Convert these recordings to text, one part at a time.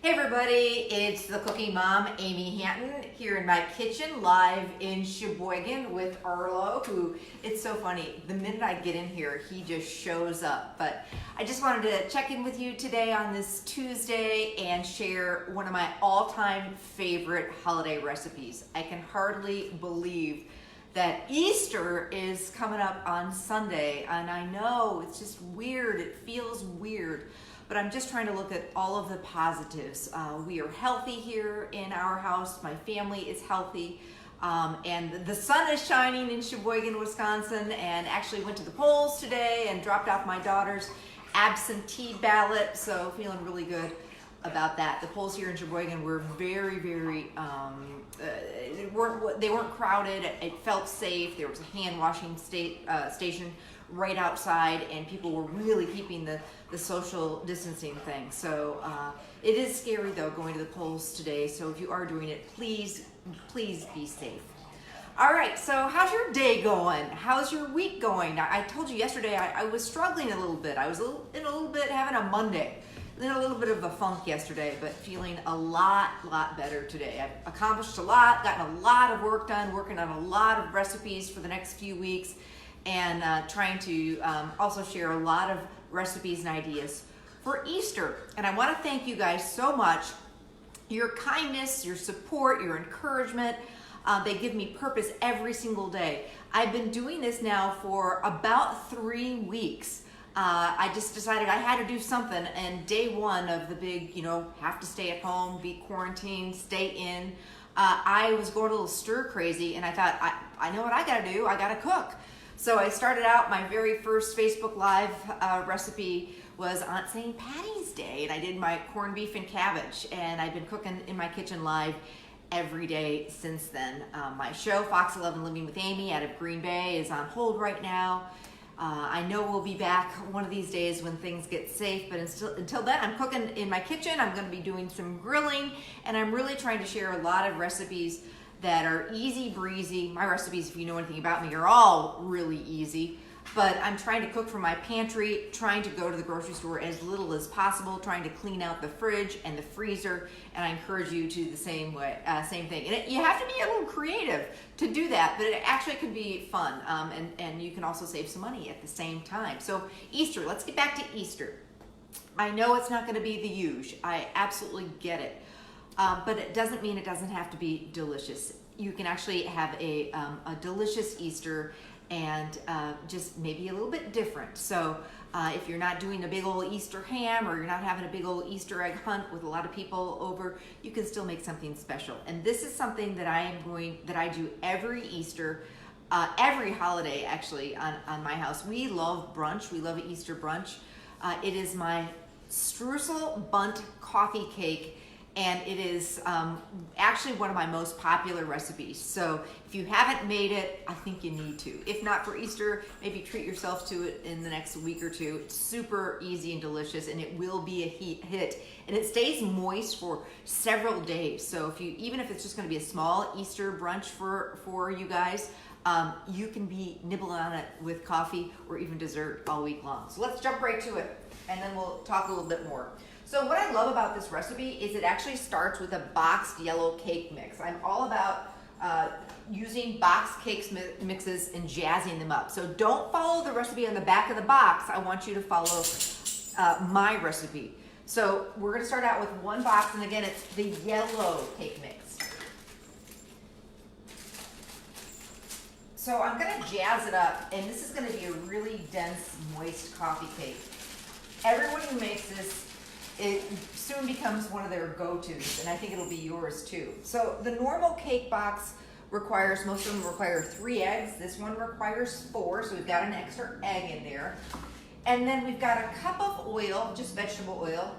Hey everybody, it's the Cooking Mom, Amy Hanton, here in my kitchen, live in Sheboygan with Arlo, who, it's so funny, the minute I get in here, he just shows up. But I just wanted to check in with you today on this Tuesday and share one of my all-time favorite holiday recipes. I can hardly believe that Easter is coming up on Sunday, and I know it's just weird, it feels weird. But I'm just trying to look at all of the positives. We are healthy here in our house. My family is healthy. And the sun is shining in Sheboygan, Wisconsin, and actually went to the polls today and dropped off my daughter's absentee ballot. So feeling really good about that. The polls here in Sheboygan were very, they weren't crowded. It felt safe. There was a hand washing station right outside, and people were really keeping the social distancing thing. So it is scary though going to the polls today. So if you are doing it, please be safe. All right, so how's your day going? How's your week going? Now, I told you yesterday I was struggling a little bit. I was in a little bit having a Monday. In a little bit of a funk yesterday, but feeling a lot better today. I've accomplished a lot, gotten a lot of work done, working on a lot of recipes for the next few weeks, and trying to also share a lot of recipes and ideas for Easter. And I want to thank you guys so much. Your kindness, your support, your encouragement, they give me purpose every single day. I've been doing this now for about 3 weeks. I just decided I had to do something, and day one of the big, have to stay at home, be quarantined, stay in, I was going a little stir crazy, and I thought, I know what I gotta do, I gotta cook. So I started out, my very first Facebook Live recipe was on St. Patty's Day, and I did my corned beef and cabbage, and I've been cooking in my kitchen live every day since then. My show, Fox 11 Living with Amy out of Green Bay, is on hold right now. I know we'll be back one of these days when things get safe, but until then, I'm cooking in my kitchen. I'm going to be doing some grilling, and I'm really trying to share a lot of recipes that are easy breezy. My recipes, if you know anything about me, are all really easy, but I'm trying to cook from my pantry, trying to go to the grocery store as little as possible, trying to clean out the fridge and the freezer, and I encourage you to do the same thing. And you have to be a little creative to do that, but it actually can be fun, and you can also save some money at the same time. So Easter, let's get back to Easter. I know it's not going to be the usual. I absolutely get it, but it doesn't mean it doesn't have to be delicious. You can actually have a delicious Easter, and just maybe a little bit different. So if you're not doing a big old Easter ham, or you're not having a big old Easter egg hunt with a lot of people over, you can still make something special. And this is something that I do every Easter, every holiday actually on my house. We love brunch. We love Easter brunch. It is my Streusel Bundt coffee cake, and it is actually one of my most popular recipes. So if you haven't made it, I think you need to. If not for Easter, maybe treat yourself to it in the next week or two. It's super easy and delicious, and it will be a hit. And it stays moist for several days. So even if it's just gonna be a small Easter brunch for you guys, you can be nibbling on it with coffee or even dessert all week long. So let's jump right to it, and then we'll talk a little bit more. So what I love about this recipe is it actually starts with a boxed yellow cake mix. I'm all about using boxed cake mixes and jazzing them up. So don't follow the recipe on the back of the box. I want you to follow my recipe. So we're gonna start out with one box, and again, it's the yellow cake mix. So I'm gonna jazz it up, and this is gonna be a really dense, moist coffee cake. Everyone who makes this, it soon becomes one of their go-tos, and I think it'll be yours too. So the normal cake box most of them require 3 eggs. This one requires 4, so we've got an extra egg in there. And then we've got a cup of oil, just vegetable oil,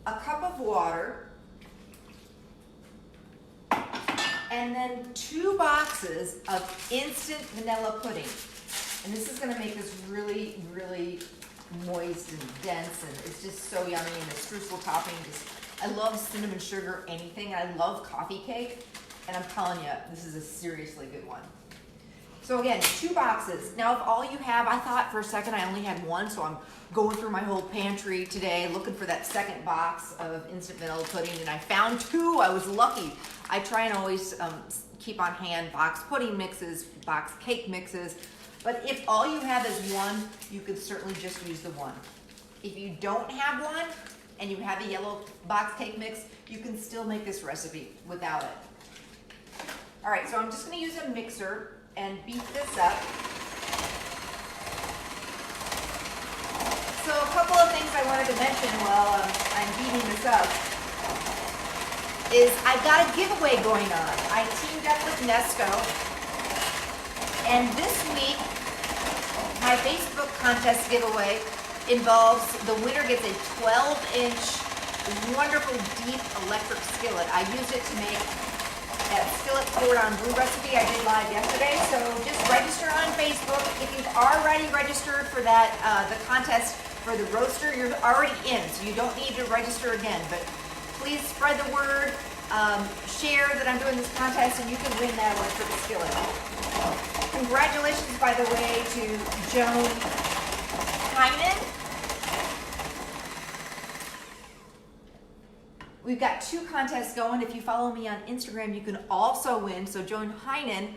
a cup of water, and then 2 boxes of instant vanilla pudding. And this is gonna make this really, really moist and dense, and it's just so yummy. And the streusel topping, I love cinnamon sugar anything. I love coffee cake, and I'm telling you, this is a seriously good one. So again, 2 boxes. Now if all you have, I thought for a second I only had 1, so I'm going through my whole pantry today looking for that second box of instant vanilla pudding, and I found 2. I was lucky. I try and always keep on hand box pudding mixes, box cake mixes, but if all you have is 1, you could certainly just use the 1. If you don't have 1 and you have a yellow box cake mix, you can still make this recipe without it. All right, so I'm just gonna use a mixer and beat this up. So a couple of things I wanted to mention while I'm beating this up is I've got a giveaway going on. I teamed up with Nesco, and this week my Facebook contest giveaway involves the winner gets a 12-inch wonderful deep electric skillet. I used it to make that skillet poured on brew recipe I did live yesterday. So just register on Facebook. If you've already registered for that, the contest for the roaster, you're already in, so you don't need to register again. But please spread the word, share that I'm doing this contest, and you can win that electric skillet. Congratulations, by the way, to Joan Heinen. We've got 2 contests going. If you follow me on Instagram, you can also win. So Joan Heinen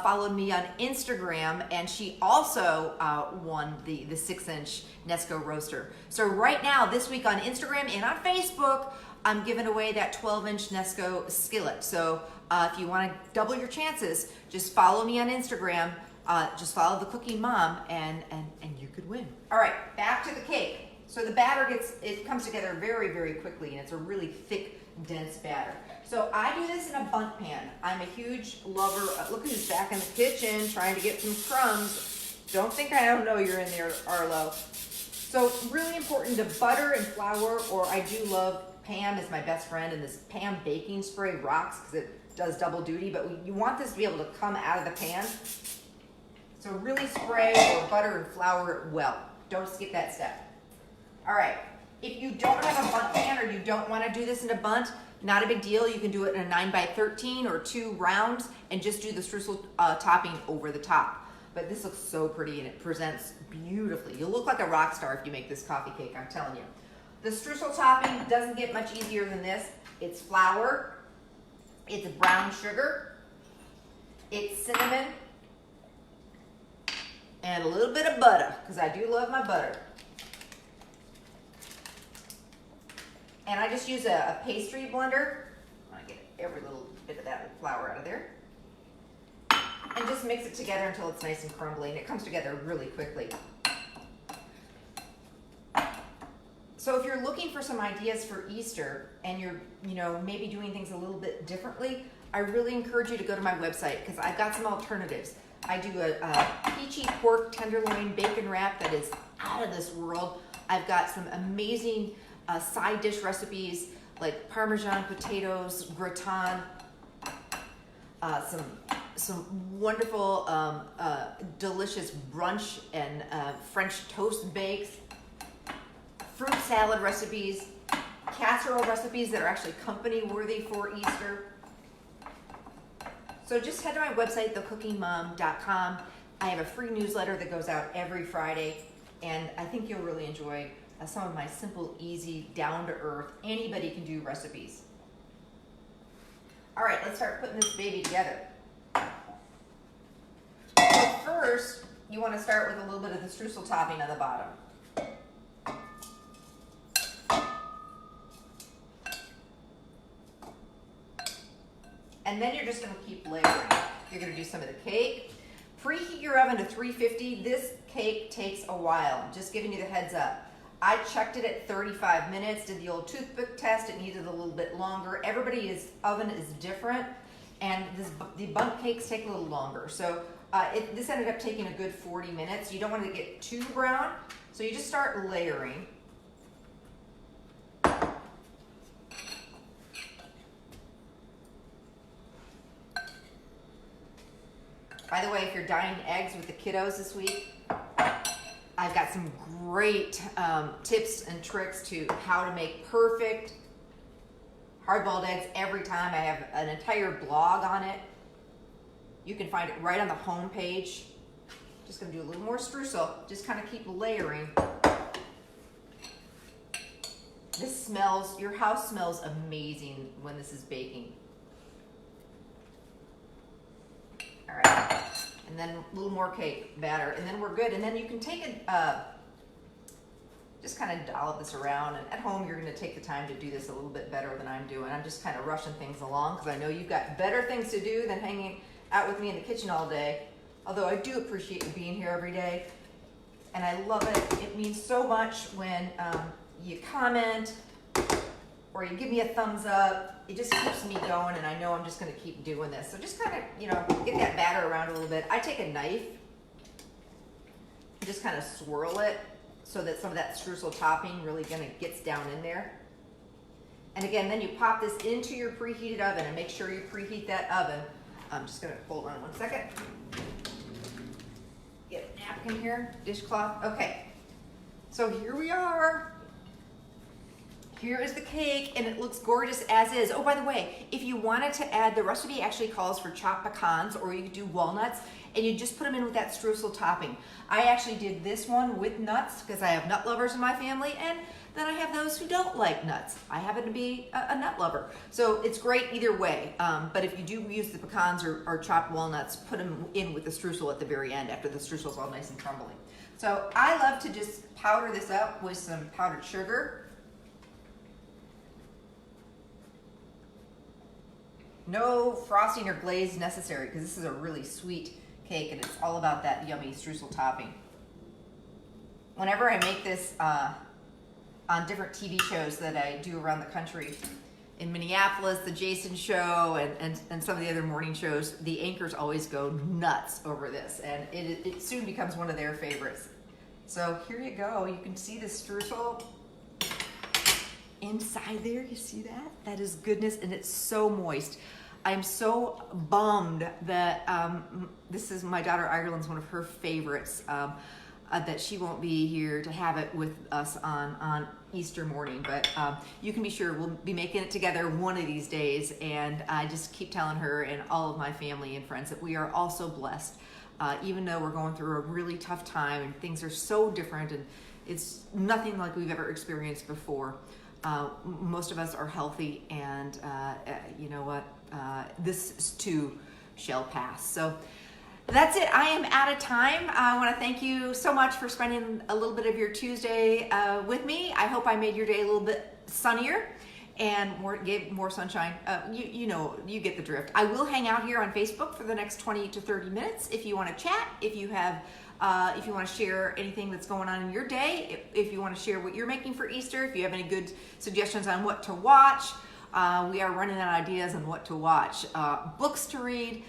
followed me on Instagram, and she also won the 6-inch Nesco roaster. So right now, this week on Instagram and on Facebook, I'm giving away that 12-inch Nesco skillet. So if you want to double your chances, just follow me on Instagram. Just follow the Cooking Mom, and you could win. All right, back to the cake. So the batter comes together very, very quickly, and it's a really thick, dense batter. So I do this in a bundt pan. I'm a huge lover. Look who's back in the kitchen trying to get some crumbs. Don't think I don't know you're in there, Arlo. So really important to butter and flour, or I do love Pam is my best friend, and this Pam baking spray rocks because it does double duty, but you want this to be able to come out of the pan. So really spray or butter and flour it well. Don't skip that step. All right, if you don't have a bundt pan or you don't want to do this in a bundt, not a big deal. You can do it in a 9x13 or 2 rounds and just do the streusel topping over the top. But this looks so pretty and it presents beautifully. You'll look like a rock star if you make this coffee cake, I'm telling you. The streusel topping doesn't get much easier than this. It's flour, it's brown sugar, it's cinnamon, and a little bit of butter, because I do love my butter. And I just use a pastry blender. I want to get every little bit of that flour out of there. And just mix it together until it's nice and crumbly, and it comes together really quickly. So if you're looking for some ideas for Easter and you're, maybe doing things a little bit differently, I really encourage you to go to my website because I've got some alternatives. I do a peachy pork tenderloin bacon wrap that is out of this world. I've got some amazing side dish recipes like Parmesan potatoes, gratin, some wonderful, delicious brunch and French toast bakes, fruit salad recipes, casserole recipes that are actually company worthy for Easter. So just head to my website, thecookingmom.com. I have a free newsletter that goes out every Friday, and I think you'll really enjoy some of my simple, easy, down-to-earth, anybody-can-do recipes. All right, let's start putting this baby together. So first, you want to start with a little bit of the streusel topping on the bottom. And then you're just going to keep layering. You're going to do some of the cake. Preheat your oven to 350. This cake takes a while. I'm just giving you the heads up. I checked it at 35 minutes, did the old toothpick test. It needed a little bit longer. Everybody's oven is different, and the bundt cakes take a little longer. So this ended up taking a good 40 minutes. You don't want to get too brown, so you just start layering. By the way, if you're dyeing eggs with the kiddos this week, I've got some great tips and tricks to how to make perfect hard-boiled eggs every time. I have an entire blog on it. You can find it right on the home page. Just gonna do a little more streusel. Just kind of keep layering. This smells, your house smells amazing when this is baking. All right, and then a little more cake batter, and then we're good. And then you can take it, just kind of dollop this around. And at home, you're gonna take the time to do this a little bit better than I'm doing. I'm just kind of rushing things along because I know you've got better things to do than hanging out with me in the kitchen all day. Although I do appreciate you being here every day, and I love it. It means so much when you comment or you give me a thumbs up. It just keeps me going, and I know I'm just gonna keep doing this. So just kind of, get that batter around a little bit. I take a knife and just kind of swirl it so that some of that streusel topping really gets down in there. And again, then you pop this into your preheated oven and make sure you preheat that oven. I'm just gonna hold on one second. Get a napkin here, dishcloth. Okay, so here we are. Here is the cake, and it looks gorgeous as is. Oh, by the way, if you wanted to add, the recipe actually calls for chopped pecans, or you could do walnuts, and you just put them in with that streusel topping. I actually did this one with nuts because I have nut lovers in my family, and then I have those who don't like nuts. I happen to be a nut lover. So it's great either way. But if you do use the pecans or chopped walnuts, put them in with the streusel at the very end after the streusel's all nice and crumbly. So I love to just powder this up with some powdered sugar. No frosting or glaze necessary because this is a really sweet cake and it's all about that yummy streusel topping. Whenever I make this on different TV shows that I do around the country, in Minneapolis, the Jason Show and some of the other morning shows, the anchors always go nuts over this, and it soon becomes one of their favorites. So here you go. You can see the streusel inside there. You see that? That is goodness, and it's so moist. I'm so bummed that this is my daughter Ireland's one of her favorites, that she won't be here to have it with us on Easter morning. But you can be sure we'll be making it together one of these days. And I just keep telling her and all of my family and friends that we are all so blessed, even though we're going through a really tough time and things are so different and it's nothing like we've ever experienced before. Most of us are healthy, and you know what? This too shall pass. So that's it. I am out of time. I want to thank you so much for spending a little bit of your Tuesday with me. I hope I made your day a little bit sunnier and gave more sunshine. You get the drift. I will hang out here on Facebook for the next 20 to 30 minutes if you want to chat, if you want to share anything that's going on in your day, if you want to share what you're making for Easter, if you have any good suggestions on what to watch. We are running out of ideas on what to watch, books to read,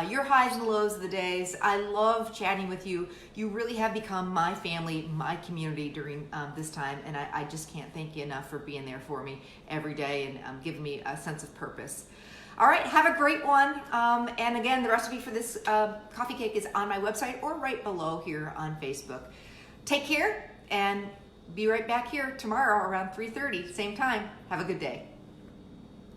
your highs and lows of the days. I love chatting with you. You really have become my family, my community during this time, and I just can't thank you enough for being there for me every day and giving me a sense of purpose. All right, have a great one. And again, the recipe for this coffee cake is on my website or right below here on Facebook. Take care and be right back here tomorrow around 3:30, same time. Have a good day.